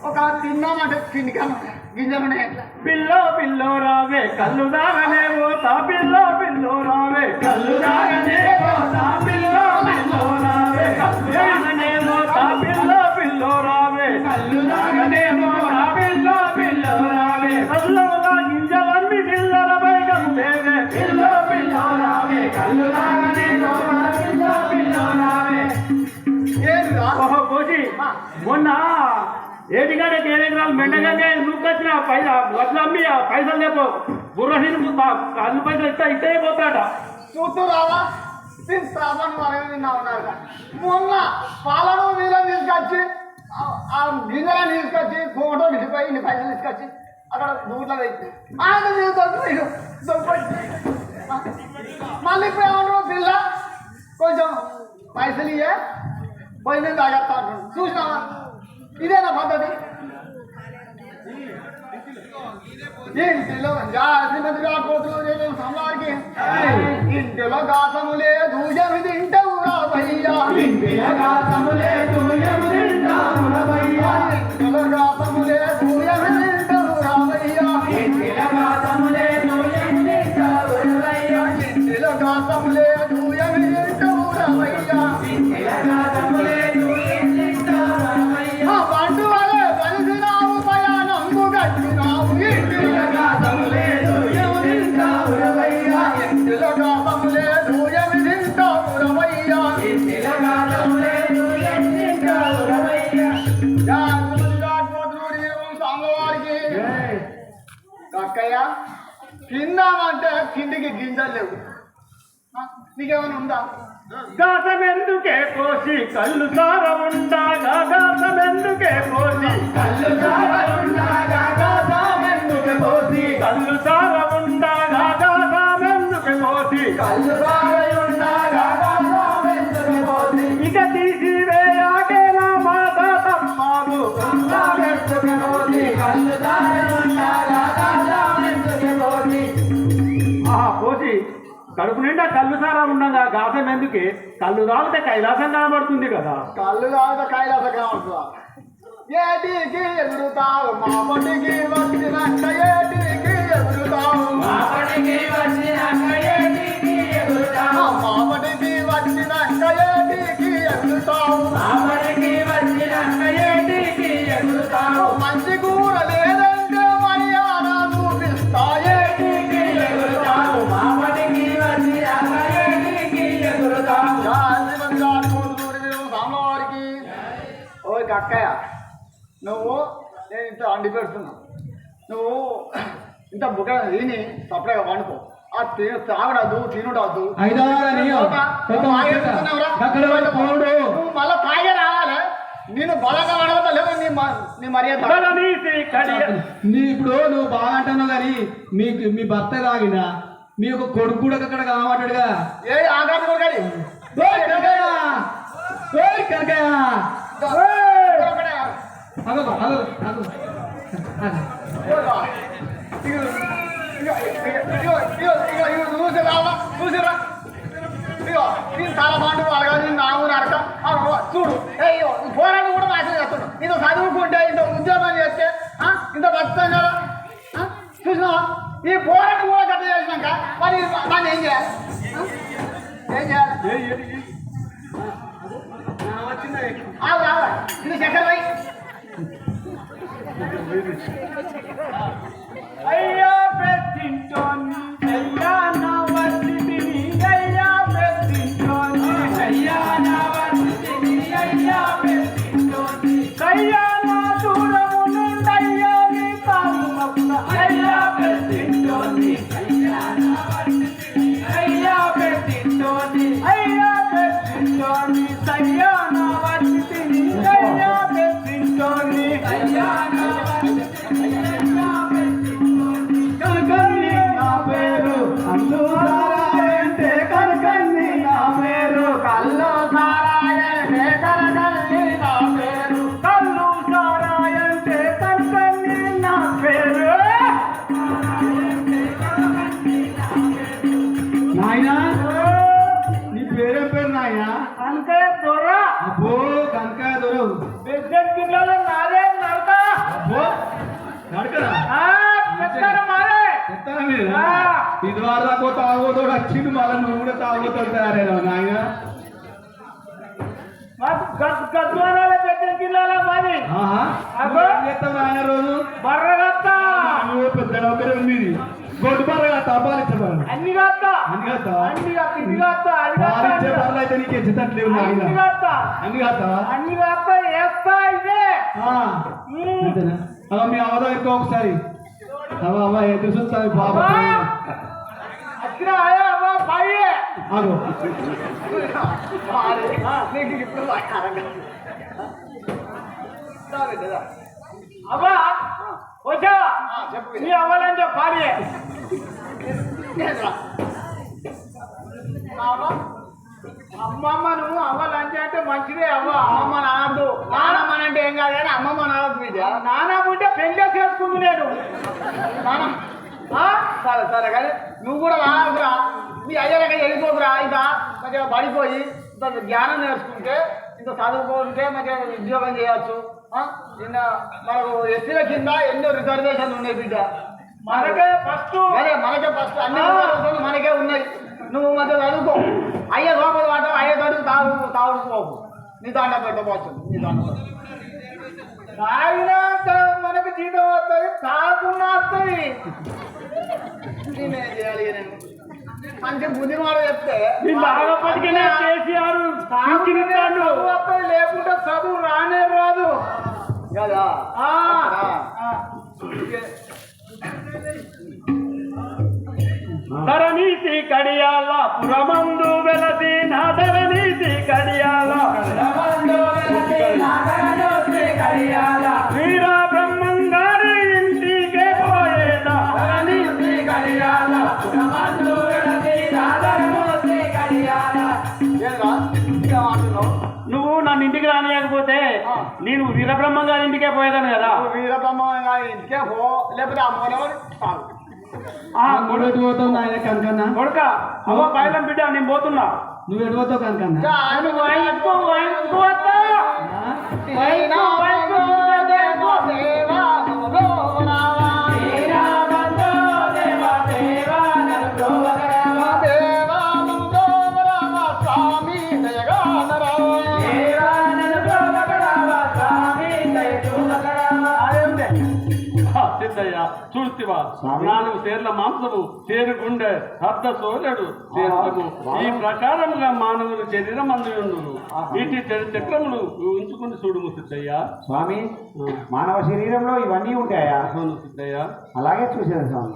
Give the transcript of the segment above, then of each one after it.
ఒక తిన్నామంటే తిండి కన్నా గింజలునే పిల్లో పిల్లో రావే కళ్ళు దాగనే పోతా పిల్లో పిల్లో రావే కళ్ళు దాగనే పోతా పిల్లో పిల్లో రావే కళ్ళు దాగనే పోతా పిల్లో పిల్లో రావే కళ్ళు దాగనే పోతా పిల్లో పిల్లో రావే కళ్ళులా గింజలన్నీ పిల్లల బైకం లేవే పిల్లో పిల్లో రావే కళ్ళు దాగనే పోతా పిల్లో పిల్లో రావే ఓహో కోసి మొన్న ఏటిగానే కేంద్రాలు మెండగానే నువ్వుకొచ్చిన పైసా వడ్లు అమ్మి ఆ పైసలు లేపో బుర్రహీన అన్ని పైసలు ఇస్తే పోతాడ చూస్తూ రావా సామాన్ తిన్నా ఉన్నారు మొన్న పాలను నీళ్ళని తీసుకొచ్చి ఆ గింజలను తీసుకొచ్చి ఫోటో నిలిపోయి ఇన్ని పైసలు తీసుకొచ్చి అక్కడ దూట్లో పెట్టి ఆయన మళ్ళీ ఇప్పుడు ఏమంటారు పిల్ల కొంచెం పైసలు ఇయ్యే పోయి నేను తాగేస్తా అంటాడు చూసినావా ఇదేనా పద్ధతి ఇంటిలో శ్రీమతి రాకపోతులు సమారికి ఇంటిలో గాసములే దూజమి తింటవురా భయ్యా ఇంటిలో గాసములే దూజమి తింటవురా భయ్యా ఇంటిలో గాసములే దూజమి తింటవురా భయ్యా ఇంటిలో గాసములే దూజమి తింటవురా భయ్యా ఇంటిలో గాసములే దూజమి తింటవురా భయ్యా ఇంటిలో గాసములే అక్కయ్య తిందామంటే కిందికి గింజలు లేవు నీకేమైనా ఉందా గాసమెందుకే కోసి కళ్ళు సారముండగా గాసమెందుకే కోసి కళ్ళు సారముండగా గాసమెందుకే కోసి కళ్ళు సారముండగా గాసమెందుకే కోసి కళ్ళు సారముండగా గాసమెందుకే కోసి ఇక తీసివేయాకే నా మాట తప్పాదు గాసమెందుకే కోసి కళ్ళు సారముండగా గాసమెందుకే కోసి కోసి కడుపు నిండా కళ్ళు సారా ఉండగా గాసం ఎందుకే కళ్ళు తాగితే కైలాసం కనబడుతుంది కదా కళ్ళు తాగితే కైలాసం కనబడుతుందా ఏటికి ఎదురుతావు మా పటికి వచ్చినాక ఏటికి ఎదురుతావు మా పటికి వచ్చినాక ఏటికి ఎదురుతావు మా పటికి వచ్చినాక ఏటికి ఎదురుతావు మా పటికి వచ్చినాక ఏటికి ఎదురుతావు మంచి కూర లేదంటే మర్యాద చూపిస్తా ఏటికి ఎదురుతావు మా పటికి వచ్చినాక ఏటికి ఎదురుతావు సామవారికి ఓ అక్కయ్య నువ్వు నేను ఇంత అండి పెడుతున్నా నువ్వు ఇంత బుక్క తిని సపరేట్గా వండుకో ఆ తాగడద్దు తినుడద్దు నువ్వు మళ్ళీ తాగే రావాలి నేను బలంగా అడగతా లేదు నీ మర్యాద ఇప్పుడు నువ్వు బాగా అంటున్నావు కానీ మీ భర్త తాగినా మీ ఒక కొడుకు కూడా అక్కడ కావాటాడుగా ఏ ఆగాడు కొడుకడి చూసిరా ఇగో నేను చాలా బాగుంటుంది అలాగే నావు నడక చూడు పోరాడు కూడా నాశనం చేస్తాడు ఇంత చదువుకుంటే ఇంత ఉద్యోగం చేస్తే ఇంత బతుకుతాం కదా చూసినావా ఈ పోరాటం కూడా కట్ట చేసినాక మరి దాన్ని ఏం చేయాలి ఏం చేయాలి వచ్చింది ఇది చక్కెర అయ్యా పెద్దింటోని అయ్యా నా వర్తిని అయ్యా పెద్దింటోని అయ్యా నా వర్తిని అయ్యా పెద్దింటోని అయ్యా నా దూరము నుండి అయ్యా నీ తాగుమపున అయ్యా పెద్దింటోని అయ్యా నా వర్తిని అయ్యా పెద్దింటోని అయ్యా పెద్దింటోని అయ్యా నా వర్తిని అయ్యా పెద్దింటోని అయ్యా నా కనకన్ని నా పేరు కల్లు సారాయంటే కనకన్ని నా పేరు కల్లు సారాయంటే కనకన్ని నా పేరు కల్లు సారాయంటే కనకన్ని నా పేరు నాయనా నీ పేరేం పేరు నాయనా అంతే దొర అబ్బో కనకాయ దొరవు బిడ్డెట్ కిలోలో నాదే నడక అబ్బో నడకరా చెప్తాను మారే చెప్తారా మీరు ఇది వారు తాగోతోడు వచ్చిండు మళ్ళీ నువ్వు కూడా తాగోతాడు తయారైనా నాయన మాకు గద్వానాల బిడ్డెట్ కిలోలో మాది అబ్బో ఏం చేస్తావు నాయన రోజు బర్రగత్తా నువ్వు పెద్ద నౌకరే ఉంది ఇది గొడ్డు పర్రగా తపాలు ఇచ్చబడు అన్ని కాస్తా అన్ని కాస్తా అన్ని కాస్తా ఇది కాస్తా అది కాస్తా పాలిచ్చే పర్లు అయితే నీకు ఎచ్చుతట్లేవు నాయన అన్ని కాస్తా అన్ని కాస్తా అన్ని కాస్తా వేస్తా ఇదే అంతేనా అలా మీ అవదా ఎక్కువ ఒకసారి అవా అవా ఎదురు చూస్తాను బాబా అచ్చిన ఆయా అవ్వ బాయే ఆగో నీకు ఇప్పుడు అవ్వ వచ్చా చెప్పు నీ అవ్వాలని చెప్పాలి అమ్మమ్మ నువ్వు అవ్వాలంటే అంటే మంచిదే అవ్వ అమ్మమ్మ నాన్నదు నానమ్మ అంటే ఏం కాదు కానీ అమ్మమ్మ నాన్నదు విద్య నాన్న ఉంటే పెళ్ళే చేసుకుంది నేను నానమ్మ సరే సరే కానీ నువ్వు కూడా రాకురా నీ అయ్యాక వెళ్ళిపోకురా ఇక మంచిగా పడిపోయి ఇంత జ్ఞానం నేర్చుకుంటే ఇంత చదువుకుంటే మంచిగా ఉద్యోగం చేయవచ్చు నిన్న మనకు ఎస్సీల కింద ఎన్నో రిజర్వేషన్లు ఉన్నాయి బిడ్డ మనకే ఫస్ట్ అదే మనకే ఫస్ట్ అన్ని రిజర్వేషన్లు మనకే ఉన్నాయి నువ్వు మధ్య చదువుకో అయ్యే లోపల వాటం అయ్యే తడుపు తాగుడుకోకు నీ దాంట్లో పెట్టవచ్చు నీ దాంట్లో తాగినాక మనకి జీతం వస్తుంది తాగున్నా వస్తుంది నేనేం చేయాలి నేను మంచి బుద్ధిమాట చెప్తే తాగప్పటికనే కేసీఆర్ చదువు వస్తుంది లేకుంటే చదువు రానే రాదు కదా ధరణీతి కడియాల పురమందు వెలసి నా ధరణీతి కడియాల వీర బ్రహ్మంగారి ఇంటికే పోయేదా ధరణీతి కడియాల పురమందు వెలసి నా ధరణీతి కడియాల నువ్వు నన్ను ఇంటికి రానియకపోతే నేను వీరబ్రహ్మం గారి ఇంటికే పోయేదాను కదా వీరబ్రహ్మ ఇంటికే పో లేకపోతే అమ్మవారు తాగు నువ్వు ఎటు పోతావు నాయన కనకన్నా కొడుక అవ్వ పైలం బిడ్డ నేను పోతున్నా నువ్వు ఎటు పోతావు కనకన్నా చూస్తివా నాలుగు సేర్ల మాంసము చేరుగుండె అర్ధ సోలెడు చేరుకు ఈ ప్రకారముగా మానవులు శరీరం అందును వీటి చక్రములు ఉంచుకుని చూడుము సిద్ధయ్యా స్వామి మానవ శరీరంలో ఇవన్నీ ఉంటాయా అవును సిద్ధయ్యా అలాగే చూసాను స్వామి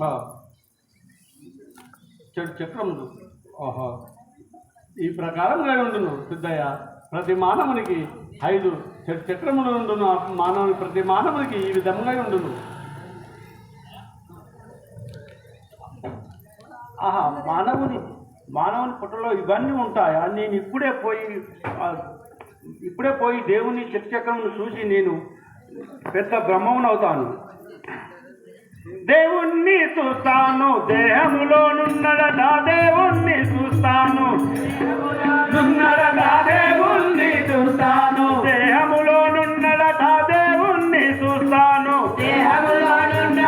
చెడు చక్రములు ఓహో ఈ ప్రకారంగా ఉండును సిద్ధయ్య ప్రతి మానవునికి 5 చెడు చక్రములు ఉండును మానవుని ప్రతి మానవునికి ఈ విధంగా ఉండును ఆహా మానవుని పుట్టలో ఇవన్నీ ఉంటాయా నేను ఇప్పుడే పోయి దేవుని చక్రమును చూసి నేను పెద్ద బ్రహ్మమును అవుతాను దేవుణ్ణి చూస్తాను దేహములోనున్నడట దేవుణ్ణి చూస్తాను దేవుణ్ణి చూస్తాను దేహములోనున్నడట దేవుణ్ణి చూస్తాను దేవుణ్ణి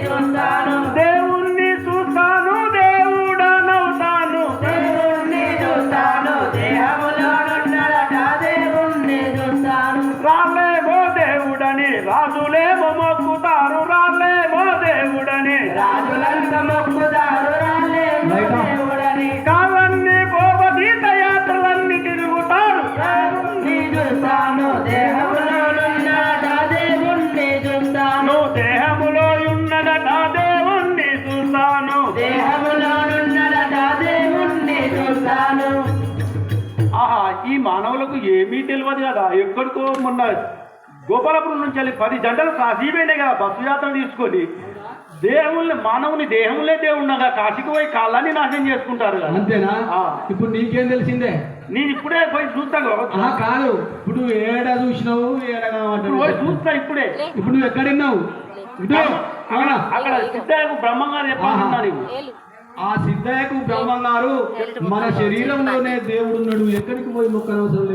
చూస్తాను దేవుణ్ణి చూస్తాను దేవుడనవుతాను దేవుణ్ణి చూస్తాను దేహములోనున్నడట దేవుణ్ణి చూస్తాను రాలేమో దేవుడని రాజులేమో మొక్కుతారు రాలేమో దేవుడని రాజులంతా మొక్కుతారు రాలేమో దేవుడని కావన్ని పోవ తీర్థయాత్రలన్నీ తిరుగుతారు దేవుణ్ణి చూస్తాను దేహములోనున్నట దేవుణ్ణి చూస్తాను దేహములో ఉన్నదట దేవుణ్ణి చూస్తాను దేహములోనున్నట దేవుణ్ణి చూస్తాను. ఆహా ఈ మానవులకు ఏమీ తెలియదు కదా ఎక్కడికో మొన్న గోపాలపురం నుంచి వెళ్ళి 10 గంటలు కాశీపోయినాయి కదా బస్సు యాత్ర తీసుకొని దేవుళ్ళని మానవుని దేహంలో దేవుడుగా కాశీకి పోయి కాళ్ళని నాశనం చేసుకుంటారు కదా. అంతేనా ఆ. ఇప్పుడు నీకేం తెలిసిందే నేను ఇప్పుడే పోయి చూస్తాను ఆ కాదు ఇప్పుడు నువ్వు ఏడ చూసినావు ఏడ ఇప్పుడు పోయి చూస్తా ఇప్పుడే ఇప్పుడు నువ్వు ఎక్కడున్నావు ఇటు అక్కడ సిద్ధయ్యకు బ్రహ్మంగారు చెప్పాలన్నా నీకు ఆ సిద్ధయ్యకు బ్రహ్మంగారు మన శరీరంలోనే దేవుడు ఉన్నాడు ఎక్కడికి పోయి మొక్కనవసరం లేదు.